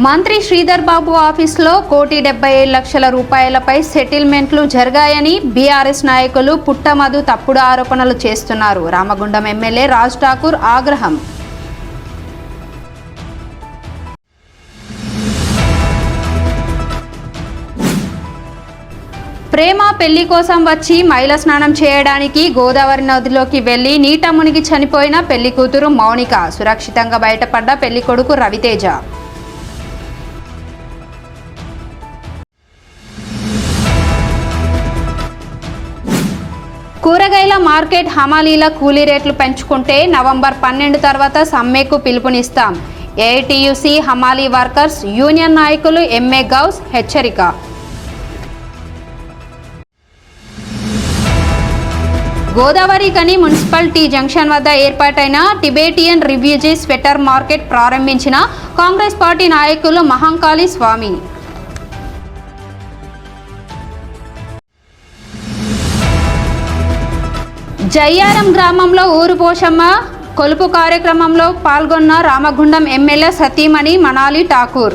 మంత్రి శ్రీధర్ బాబు ఆఫీసులో 1,75,00,000 రూపాయలపై సెటిల్మెంట్లు జరిగాయని బీఆర్ఎస్ నాయకులు పుట్టమధు తప్పుడు ఆరోపణలు చేస్తున్నారు. రామగుండం ఎమ్మెల్యే రాజ్ ఠాకూర్ ఆగ్రహం. ప్రేమ పెళ్లి కోసం వచ్చి మైల స్నానం చేయడానికి గోదావరి నదిలోకి వెళ్లి నీట మునిగి చనిపోయిన పెళ్లి కూతురు మౌనిక. సురక్షితంగా బయటపడ్డ పెళ్లి కొడుకు రవితేజ. కూరగాయల మార్కెట్ హమాలీల కూలీ రేట్లు పెంచుకుంటే నవంబర్ 12 తర్వాత సమ్మెకు పిలుపునిస్తాం. ఏఐటీయూసీ హమాలీ వర్కర్స్ యూనియన్ నాయకులు ఎంఏ గౌస్ హెచ్చరిక. గోదావరి కని మున్సిపాలిటీ జంక్షన్ వద్ద ఏర్పాటైన టిబేటియన్ రిఫ్యూజీ స్వెటర్ మార్కెట్ ప్రారంభించిన కాంగ్రెస్ పార్టీ నాయకులు మహంకాళి స్వామి. జయ్యారం గ్రామంలో ఊరు పోషమ్మ కొలుపు కార్యక్రమంలో పాల్గొన్న రామగుండం ఎమ్మెల్యే సతీమణి మనాలి ఠాకూర్.